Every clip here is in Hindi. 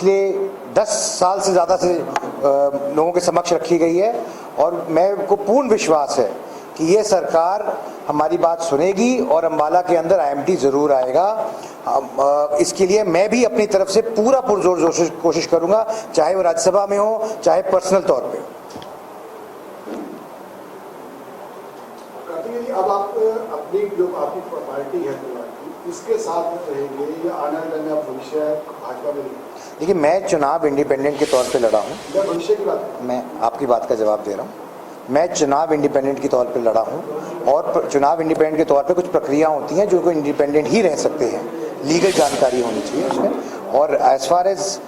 पिछले 10 साल से ज़्यादा से लोगों के समक्ष रखी गई है और मैं को पूर्ण विश्वास है कि ये सरकार हमारी बात सुनेगी और अम्बाला के अंदर IMT ज़रूर आएगा। इसके लिए मैं भी अपनी तरफ से पूरा पुरजोर कोशिश करूंगा, चाहे वो राज्यसभा में हो चाहे पर्सनल तौर पे हो। अब आप अपनी जो आपकी पार्टी है इसके साथ रहेंगे या आने वाले में भविष्य भाजपा में? देखिए, मैं चुनाव इंडिपेंडेंट के तौर पे लड़ा हूँ। मैं भविष्य की बात, मैं आपकी बात का जवाब दे रहा हूँ। मैं चुनाव इंडिपेंडेंट के तौर पे लड़ा हूँ और चुनाव इंडिपेंडेंट के तौर पे कुछ प्रक्रिया होती हैं जो को इंडिपेंडेंट ही रह सकते हैं, लीगल जानकारी होनी चाहिए उसमें। और as far as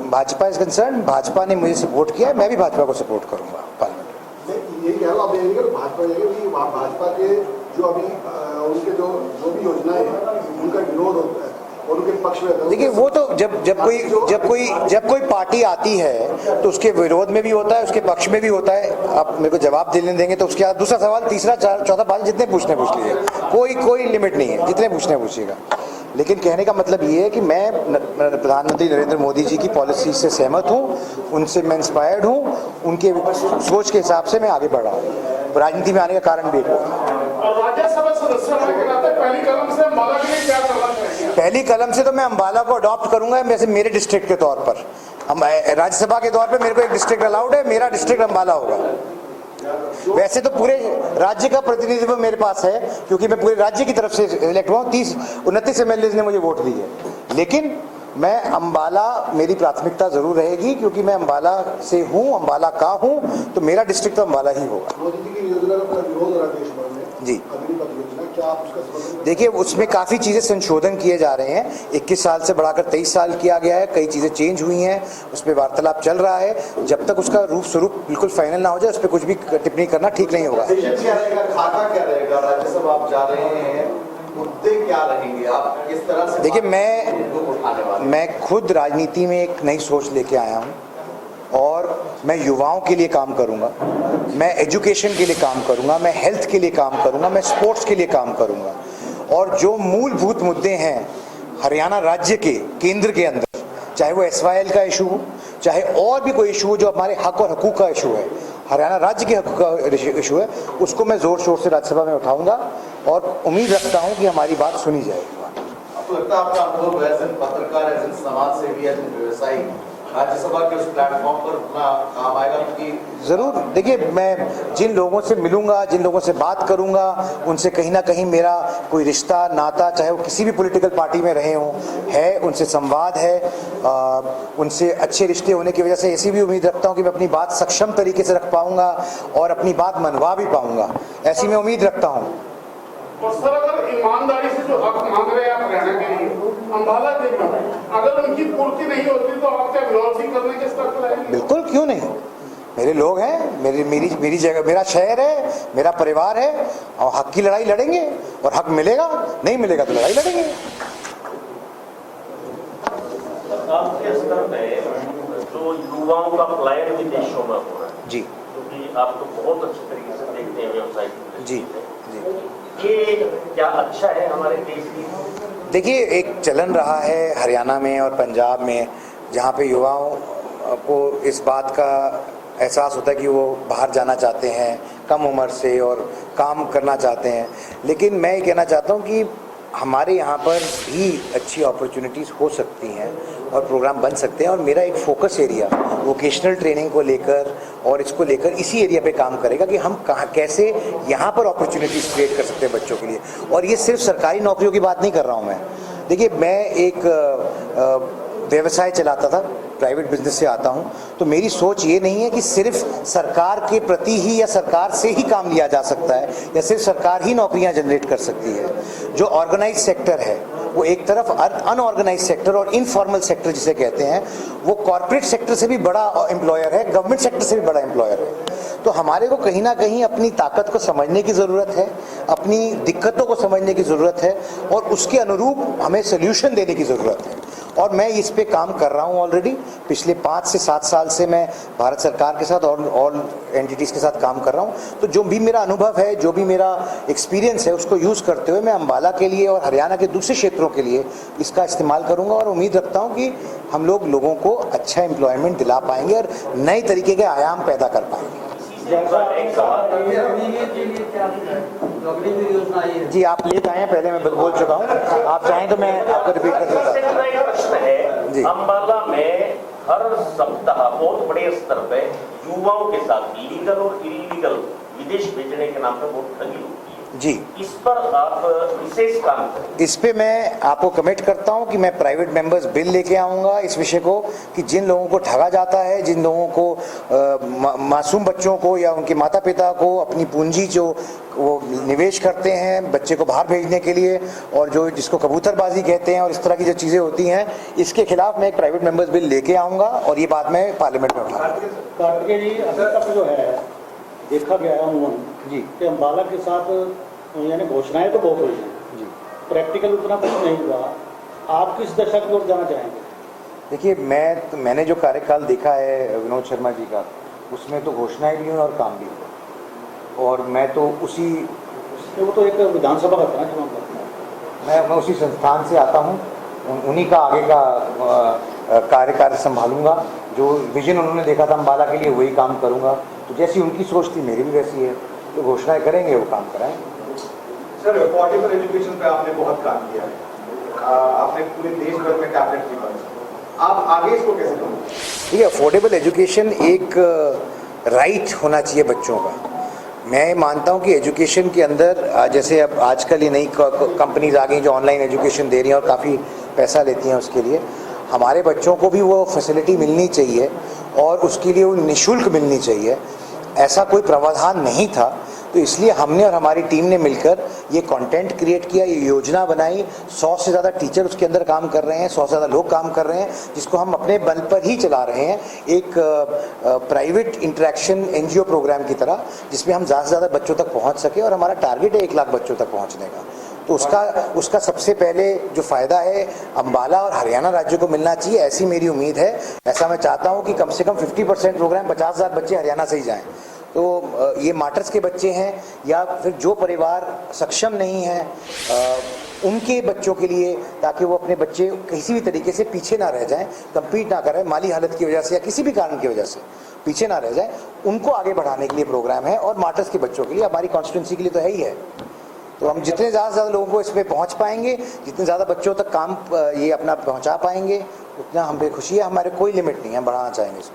Bhajpa is concern, Bhajpa ने मुझे सपोर्ट किया है, मैं भी भाजपा को सपोर्ट करूँगा पार्लियामेंट। यही कह रहा हूँ, भाजपा के जो अभी उनके जो भी योजनाएं हैं उनका विरोध होता है और उनके पक्ष में। देखिए, वो तो जब कोई पार्टी आती है तो उसके विरोध में भी होता है, उसके पक्ष में भी होता है। आप मेरे को जवाब देने देंगे तो उसके बाद दूसरा सवाल, तीसरा, चौथा, पांच, जितने पूछने पूछ लीजिए, कोई लिमिट नहीं है, जितने पूछने पूछिएगा। लेकिन कहने का मतलब ये है कि मैं प्रधानमंत्री नरेंद्र मोदी जी की पॉलिसी से सहमत हूँ, उनसे मैं इंस्पायर्ड हूँ, उनके सोच के हिसाब से मैं आगे बढ़ रहा हूँ। राजनीति में आने का कारण भी एक राज्यसभा सदस्य होने के नाते पहली कलम से अम्बाला के लिए क्या करना चाहिए? पहली कलम से तो मैं अम्बाला को अडॉप्ट करूंगा, वैसे मेरे डिस्ट्रिक्ट के तौर पर। राज्यसभा के तौर पर मेरे को एक डिस्ट्रिक्ट अलाउड है, मेरा डिस्ट्रिक्ट अम्बाला होगा। वैसे तो पूरे राज्य का प्रतिनिधित्व मेरे पास है क्योंकि मैं पूरे राज्य की तरफ से इलेक्ट हुआ। 29 MLAs ने मुझे वोट दी है, लेकिन मैं अम्बाला, मेरी प्राथमिकता जरूर रहेगी क्योंकि मैं अम्बाला से हूँ, अम्बाला का हूँ, तो मेरा डिस्ट्रिक्ट तो अम्बाला ही होगा। मोदी जी की योजना का विरोध हो रहा है देश भर में जी। अग्निपथ योजना, क्या आप उसका समर्थन? देखिए, उसमें काफ़ी चीज़ें संशोधन किए जा रहे हैं। 21 साल से बढ़ाकर 23 साल किया गया है, कई चीज़ें चेंज हुई हैं, उस पर वार्तालाप चल रहा है। जब तक उसका रूप स्वरूप बिल्कुल फाइनल ना हो जाए, उस पर कुछ भी टिप्पणी करना ठीक नहीं होगा। क्या रहेगा, खाता क्या रहेगा? राज्यसभा आप जा रहे हैं, मुद्दे क्या रहेंगे, आप किस तरह से? देखिए, मैं खुद राजनीति में एक नई सोच लेके आया हूँ और मैं युवाओं के लिए काम करूँगा, मैं एजुकेशन के लिए काम करूँगा, मैं हेल्थ के लिए काम करूँगा, मैं स्पोर्ट्स के लिए काम करूँगा। और जो मूलभूत मुद्दे हैं हरियाणा राज्य के केंद्र के अंदर, चाहे वो SYL का इशू हो, चाहे और भी कोई इशू हो जो हमारे हक और हकूक़ का इशू है, हरियाणा राज्य के हक का इशू है, उसको मैं ज़ोर शोर से राज्यसभा में उठाऊंगा और उम्मीद रखता हूं कि हमारी बात सुनी जाएगी। आपको लगता है आपका अनुभव एज एन पत्रकार, एज एन समाज सेवी, एज एन व्यवसायी राज्यसभा के उस प्लेटफॉर्म पर अपना काम आएगा? क्योंकि ज़रूर, देखिए, मैं जिन लोगों से मिलूंगा, जिन लोगों से बात करूंगा, उनसे कहीं ना कहीं मेरा कोई रिश्ता, नाता, चाहे वो किसी भी पॉलिटिकल पार्टी में रहे हों, है, उनसे संवाद है। उनसे अच्छे रिश्ते होने की वजह से ऐसी भी उम्मीद रखता हूं कि मैं अपनी बात सक्षम तरीके से रख पाऊंगा और अपनी बात मनवा भी पाऊंगा, ऐसी मैं उम्मीद रखता हूँ। और सर, अगर ईमानदारी से जो हक मांग रहे हैं आप रहने के लिए अम्बाला के में, अगर उनकी पूर्ति नहीं होती तो आप क्या विरोध भी करने के स्तर पर आएंगे? बिल्कुल, क्यों नहीं। मेरे लोग हैं, मेरी जगह, मेरा शहर है, मेरा परिवार है, और हक की लड़ाई लड़ेंगे और हक मिलेगा, नहीं मिलेगा तो लड़ाई लड़ेंगे। आपके स्तर पे जो युवाओं का पलायन विदेशों में हो रहा है जी, क्योंकि आप तो बहुत अच्छे तरीके से देखते हैं व्यवसाय जी, ये क्या अच्छा है हमारे देश की? देखिए, एक चलन रहा है हरियाणा में और पंजाब में जहाँ पे युवाओं को इस बात का एहसास होता है कि वो बाहर जाना चाहते हैं कम उम्र से और काम करना चाहते हैं। लेकिन मैं ये कहना चाहता हूँ कि हमारे यहाँ पर भी अच्छी अपॉर्चुनिटीज़ हो सकती हैं और प्रोग्राम बन सकते हैं, और मेरा एक फोकस एरिया वोकेशनल ट्रेनिंग को लेकर और इसको लेकर इसी एरिया पे काम करेगा कि हम कहाँ कैसे यहाँ पर अपॉर्चुनिटीज़ क्रिएट कर सकते हैं बच्चों के लिए। और ये सिर्फ सरकारी नौकरियों की बात नहीं कर रहा हूँ मैं। देखिए, मैं एक व्यवसाय चलाता था, प्राइवेट बिजनेस से आता हूं, तो मेरी सोच ये नहीं है कि सिर्फ सरकार के प्रति ही या सरकार से ही काम लिया जा सकता है या सिर्फ सरकार ही नौकरियां जनरेट कर सकती है। जो ऑर्गेनाइज सेक्टर है वो एक तरफ, अनऑर्गेनाइज सेक्टर और इनफॉर्मल सेक्टर जिसे कहते हैं, वो कॉर्पोरेट सेक्टर से भी बड़ा एम्प्लॉयर है, गवर्नमेंट सेक्टर से भी बड़ा एम्प्लॉयर है। तो हमारे को कहीं ना कहीं अपनी ताकत को समझने की ज़रूरत है, अपनी दिक्कतों को समझने की ज़रूरत है और उसके अनुरूप हमें सोल्यूशन देने की ज़रूरत है। और मैं इस पे काम कर रहा हूँ ऑलरेडी। पिछले 5 से 7 साल से मैं भारत सरकार के साथ और ऑल एंटिटीज़ के साथ काम कर रहा हूँ। तो जो भी मेरा अनुभव है, जो भी मेरा एक्सपीरियंस है, उसको यूज़ करते हुए मैं अम्बाला के लिए और हरियाणा के दूसरे क्षेत्रों के लिए इसका इस्तेमाल करूँगा और उम्मीद रखता हूँ कि हम लोगों को अच्छा एम्प्लॉयमेंट दिला पाएंगे और नए तरीके के आयाम पैदा कर पाएंगे। जी आप लेट आए हैं, पहले मैं बोल चुका हूँ, आप चाहें तो मैं आपको रिपीट कर सकता हूँ। मेरा एक प्रश्न है, जी। अम्बाला में हर सप्ताह बहुत बड़े स्तर पे युवाओं के साथ लीगल और इलीगल विदेश भेजने के नाम पर बहुत ठगी होती है। जी, इस पर आप विशेष काम करें। इस पे मैं आपको कमिट करता हूं कि मैं प्राइवेट मेंबर्स बिल लेके आऊंगा इस विषय को, कि जिन लोगों को ठगा जाता है, जिन लोगों को मासूम बच्चों को या उनके माता पिता को अपनी पूंजी जो वो निवेश करते हैं बच्चे को बाहर भेजने के लिए, और जो जिसको कबूतरबाजी कहते हैं और इस तरह की जो चीज़ें होती हैं, इसके खिलाफ मैं एक प्राइवेट मेंबर्स बिल लेके आऊँगा और ये बात मैं पार्लियामेंट में उठाऊंगा। कार्तिकेय जी, अभी तक जो है देखा गया है अमूमन जी कि अम्बाला के साथ यानी घोषणाएं तो बहुत हुई हैं जी, प्रैक्टिकल उतना कुछ नहीं हुआ। आप किस दशा की ओर जाना चाहेंगे? देखिए मैंने जो कार्यकाल देखा है विनोद शर्मा जी का, उसमें तो घोषणाएं भी हुई और काम भी हुआ, और मैं तो उसी वो तो एक विधानसभा का था ना जो हम मैं उसी संस्थान से आता हूँ, उन्हीं का आगे का कार्यकाल संभालूंगा। जो विजन उन्होंने देखा था अम्बाला के लिए वही काम करूंगा। तो जैसी उनकी सोच थी मेरी भी वैसी है, तो घोषणाएं करेंगे वो काम कराएंगे। सर, अफोर्डेबल एजुकेशन पे आपने बहुत काम किया है, आपने पूरे देश भर में टैबलेट की बात, आप आगे इसको कैसे करेंगे? देखिए, अफोर्डेबल एजुकेशन एक राइट होना चाहिए बच्चों का। मैं मानता हूं कि एजुकेशन के अंदर जैसे अब आजकल ये नई कंपनीज आ गई जो ऑनलाइन एजुकेशन दे रही हैं और काफ़ी पैसा लेती हैं उसके लिए, हमारे बच्चों को भी वो फैसिलिटी मिलनी चाहिए और उसके लिए वो निःशुल्क मिलनी चाहिए। ऐसा कोई प्रावधान नहीं था, तो इसलिए हमने और हमारी टीम ने मिलकर ये कंटेंट क्रिएट किया, ये योजना बनाई। 100 से ज़्यादा टीचर उसके अंदर काम कर रहे हैं, 100 से ज़्यादा लोग काम कर रहे हैं, जिसको हम अपने बल पर ही चला रहे हैं, एक प्राइवेट इंटरेक्शन NGO प्रोग्राम की तरह, जिसमें हम ज़्यादा से ज़्यादा बच्चों तक पहुँच सके, और हमारा टारगेट है 1 लाख बच्चों तक पहुँचने का। तो उसका सबसे पहले जो फ़ायदा है अम्बाला और हरियाणा राज्य को मिलना चाहिए, ऐसी मेरी उम्मीद है। ऐसा मैं चाहता हूँ कि कम से कम 50% प्रोग्राम 50,000 बच्चे हरियाणा से ही जाएं। तो ये मार्टर्स के बच्चे हैं या फिर जो परिवार सक्षम नहीं है उनके बच्चों के लिए, ताकि वो अपने बच्चे किसी भी तरीके से पीछे ना रह जाएं, कम्पीट ना करें माली हालत की वजह से या किसी भी कारण की वजह से पीछे ना रह जाएं, उनको आगे बढ़ाने के लिए प्रोग्राम है। और मार्टर्स के बच्चों के लिए, हमारी कॉन्स्टिट्यूंसी के लिए तो है ही है। तो हम जितने ज़्यादा से ज़्यादा लोगों को इसमें पहुंच पाएंगे, जितने ज़्यादा बच्चों तक काम ये अपना पहुंचा पाएंगे, उतना हम पे खुशी है। हमारे कोई लिमिट नहीं है, बढ़ाना चाहेंगे इसको।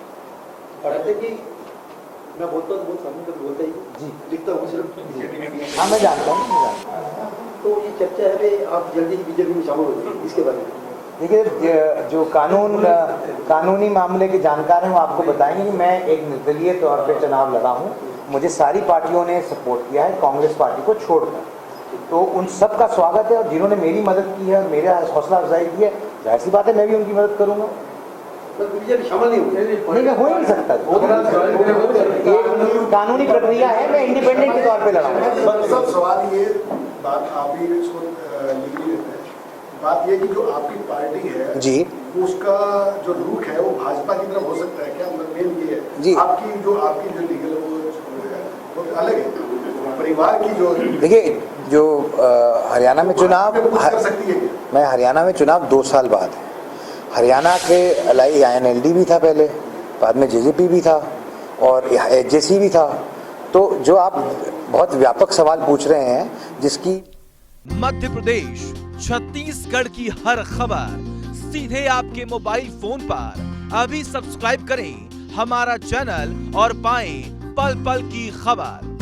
मैं बोलता हूँ बहुत सामने तक बोलता ही जी लिखता हूँ सिर्फ। हाँ मैं जानता हूँ। तो ये चर्चा है कि आप जल्दी ही बीजेपी में शामिल हो जाएंगे, इसके बारे में देखिए, जो कानूनी मामले के जानकार हैं वो आपको बताएंगे कि मैं एक निर्दलीय तौर पे चुनाव लड़ा हूँ। मुझे सारी पार्टियों ने सपोर्ट किया है, कांग्रेस पार्टी को छोड़कर। तो उन सब का स्वागत है, और जिन्होंने मेरी मदद की है और मेरा हौसला अफजाई की है, जाहिर सी बात है मैं भी उनकी मदद करूँगा। बीजेपी शामिल नहीं नहीं, मैं हो ही नहीं सकता। एक कानूनी प्रक्रिया है, मैं इंडिपेंडेंट के तौर पे लड़ाऊंगा। सब सवाल ये बात आप ही इसको लिख ही लेते हैं। बात ये कि जो आपकी पार्टी है जी, उसका जो रुख है वो भाजपा की तरफ हो सकता है क्या? मतलब मेन ये है जी। आपकी जो लीगल वो अलग है, परिवार की जो देखिए, जो हरियाणा में चुनाव कर सकती है क्या? मैं हरियाणा में चुनाव 2 साल बाद है। हरियाणा के अलाई INLD भी था पहले, बाद में JJP भी था और HJC भी था। तो जो आप बहुत व्यापक सवाल पूछ रहे हैं, जिसकी मध्य प्रदेश छत्तीसगढ़ की हर खबर सीधे आपके मोबाइल फोन पर। अभी सब्सक्राइब करें हमारा चैनल और पाएं पल पल की खबर।